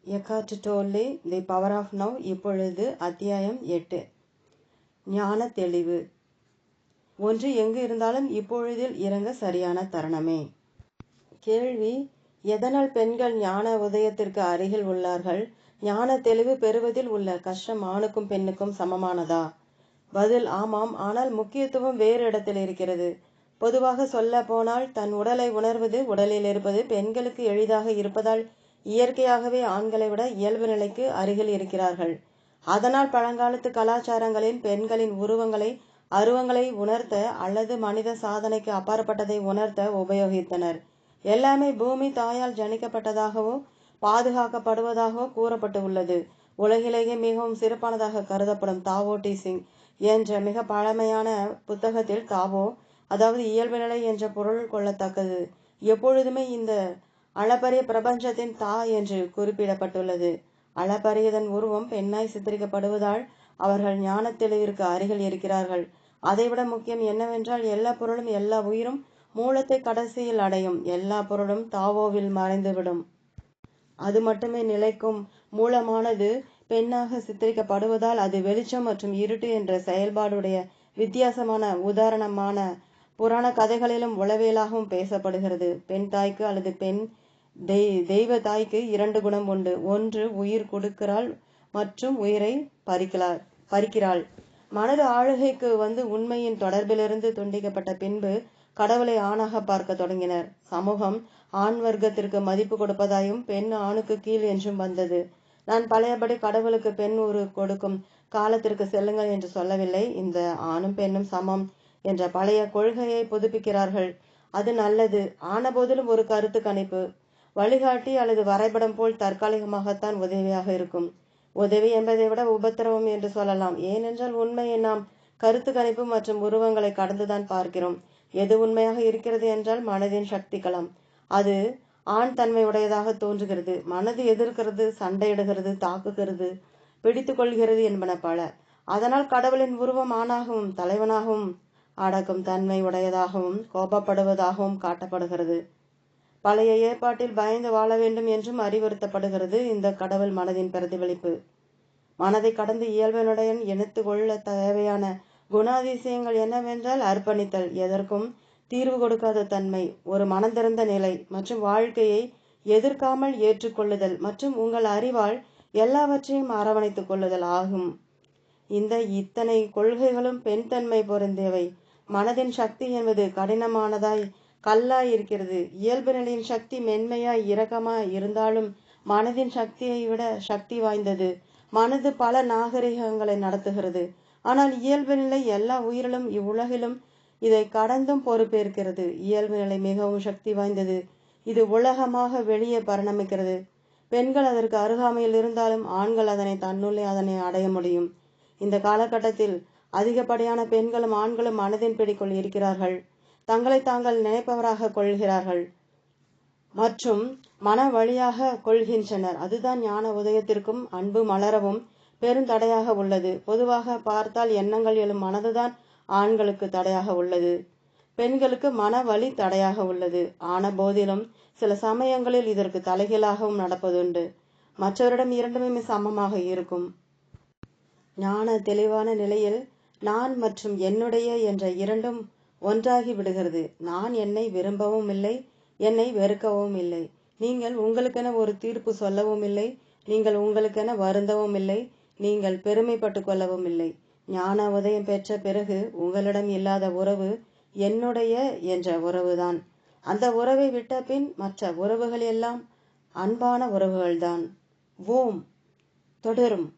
Eckhart Tolle the power of now. இப்பொழுது அத்தியாயம் 8. ஞான தெளிவு. ஒன்று எங்கு இருந்தாலும் இப்பொழுதில் இறங்க சரியான தருணமே. கேள்வி: எதனால் பெண்கள் ஞான உதயத்திற்கு அருகில் உள்ளார்கள்? ஞான தெளிவு பெறுவதில் உள்ள கஷ்டம் ஆணுக்கும் பெண்ணுக்கும் சமமானதா? பதில்: ஆமாம். ஆனால் முக்கியத்துவம் வேறு இடத்தில் இருக்கிறது. பொதுவாக சொல்ல போனால் தன் உடலை உணர்வது, உடலில் இருப்பது பெண்களுக்கு எளிதாக இருப்பதால் இயற்கையாகவே ஆண்களை விட இயல்பு நிலைக்கு அருகில் இருக்கிறார்கள். அதனால் பழங்காலத்து கலாச்சாரங்களில் பெண்களின் அருவங்களை உணர்த்த அல்லது மனித சாதனைக்கு அப்பாற்பட்டதை உணர்த்த உபயோகித்தனர். எல்லாமே பூமி தாயால் ஜனிக்கப்பட்டதாகவோ பாதுகாக்கப்படுவதாகவோ கூறப்பட்டு உள்ளது. உலகிலேயே மிகவும் சிறப்பானதாக கருதப்படும் தாவோ டீசிங் என்ற மிக பழமையான புத்தகத்தில் தாவோ, அதாவது இயல்பு நிலை என்ற பொருள் கொள்ளத்தக்கது, எப்பொழுதுமே இந்த அளப்பரிய பிரபஞ்சத்தின் தா என்று குறிப்பிடப்பட்டுள்ளது. அளப்பரியதன் உருவம் பெண்ணாய் சித்தரிக்கப்படுவதால் அவர்கள் ஞான தெளிவிற்கு அருகில் இருக்கிறார்கள். அதைவிட முக்கியம் என்னவென்றால், எல்லா பொருளும் எல்லா உயிரும் மூலத்தை கடைசியில் அடையும். எல்லா பொருளும் தாவோவில் மறைந்துவிடும். அது மட்டுமே நிலைக்கும். மூலமானது பெண்ணாக சித்தரிக்கப்படுவதால் அது வெளிச்சம் மற்றும் இருட்டு என்ற செயல்பாடுடைய வித்தியாசமான உதாரணமான புராண கதைகளிலும் உளவியலாகவும் பேசப்படுகிறது. பெண் தாய்க்கு அல்லது பெண் தெய்வ தாய்க்கு 2 குணம் உண்டு. ஒன்று, உயிர் கொடுக்கிறாள் மற்றும் உயிரை பறிக்கிறாள். மனது ஆளுகைக்கு வந்து உண்மையின் தொடர்பிலிருந்து துண்டிக்கப்பட்ட பின்பு கடவுளை ஆணாக பார்க்க தொடங்கினர். சமூகம் ஆண் வர்க்கத்திற்கு மதிப்பு கொடுப்பதாயும் பெண் ஆணுக்கு கீழ் என்றும் வந்தது. நான் பழையபடி கடவுளுக்கு பெண் உரு கொடுக்கும் காலத்திற்கு செல்லுங்கள் என்று சொல்லவில்லை. இந்த ஆணும் பெண்ணும் சமம் என்ற பழைய கொள்கையை புதுப்பிக்கிறார்கள். அது நல்லது. ஆன போதிலும் ஒரு கருத்து கணிப்பு, வழிகாட்டி அல்லது வரைபடம் போல் தற்காலிகமாகத்தான் உதவியாக இருக்கும். உதவி என்பதை விட உபத்திரவம் என்று சொல்லலாம். ஏனென்றால் உண்மையை நாம் கருத்து கணிப்பு மற்றும் உருவங்களை கடந்துதான் பார்க்கிறோம். எது உண்மையாக இருக்கிறது என்றால் மனதின் சக்தி களம். அது ஆண் தன்மை உடையதாக தோன்றுகிறது. மனது எதிர்க்கிறது, சண்டையிடுகிறது, தாக்குகிறது, பிடித்து கொள்கிறது என்பன பல. அதனால் கடவுளின் உருவம் ஆணாகவும் தலைவனாகவும் அடக்கும் தன்மை உடையதாகவும் கோபப்படுவதாகவும் காட்டப்படுகிறது. பழைய ஏற்பாட்டில் பயந்து வாழ வேண்டும் என்றும் அறிவுறுத்தப்படுகிறது. இந்த கடவுள் மனதின் பிரதிபலிப்பு. மனதை கடந்து இயல்பினுடன் இணைத்து கொள்ள தேவையான குணாதிசயங்கள் என்னவென்றால் அர்ப்பணித்தல், எதற்கும் தீர்வு கொடுக்காத தன்மை, ஒரு மனந்திறந்த நிலை மற்றும் வாழ்க்கையை எதிர்க்காமல் ஏற்றுக்கொள்ளுதல் மற்றும் உங்கள் அறிவால் எல்லாவற்றையும் அரவணைத்துக் கொள்ளுதல் ஆகும். இத்தனை கொள்கைகளும் பெண் தன்மை பொருந்தியவை. மனதின் சக்தி என்பது கடினமானதாய் கல்லாய் இருக்கிறது. இயல்பு நிலையின் சக்தி மென்மையாய் இரக்கமாய் இருந்தாலும் மனதின் சக்தியை விட சக்தி வாய்ந்தது. மனது பல நாகரிகங்களை நடத்துகிறது. ஆனால் இயல்பு நிலை எல்லா உயிரிலும் இவ்வுலகிலும் இதை கடந்தும் பொறுப்பேற்கிறது. இயல்பு நிலை மிகவும் சக்தி வாய்ந்தது. இது உலகமாக வெளியே பரிணமிக்கிறது. பெண்கள் அதற்கு அருகாமையில் இருந்தாலும் ஆண்கள் தன்னுள்ளே அதனை அடைய முடியும். இந்த காலகட்டத்தில் அதிகப்படியான பெண்களும் ஆண்களும் மனதின் பிடிக்குள் இருக்கிறார்கள். தங்களை தாங்கள் நினைப்பவராக கொள்கிறார்கள் மற்றும் மன வழியாக கொள்கின்றனர். அதுதான் ஞான உதயத்திற்கும் அன்பு மலரவும் பெருந்தடையாக உள்ளது. பொதுவாக பார்த்தால் எண்ணங்கள் எழும் மனதுதான் ஆண்களுக்கு தடையாக உள்ளது. பெண்களுக்கு மன வழி தடையாக உள்ளது. ஆன போதிலும் சில சமயங்களில் இதற்கு தலைகீழாகவும் நடப்பதுண்டு. மற்றவரிடம் இரண்டுமே சமமாக இருக்கும். ஞான தெளிவான நிலையில் நான் மற்றும் என்னுடைய என்ற இரண்டும் ஒன்றாகி விடுகிறது. நான் என்னை விரும்பவும் இல்லை, என்னை வெறுக்கவும் இல்லை. நீங்கள் உங்களுக்கென ஒரு தீர்ப்பு சொல்லவும் இல்லை, நீங்கள் உங்களுக்கென வருந்தவும் இல்லை, நீங்கள் பெருமைப்பட்டு கொள்ளவும் இல்லை. ஞான உதயம் பெற்ற பிறகு உங்களிடம் இல்லாத உறவு என்னுடைய என்ற உறவுதான். அந்த உறவை விட்ட பின் மற்ற உறவுகள் எல்லாம் அன்பான உறவுகள்தான். ஓம் தொடரும்.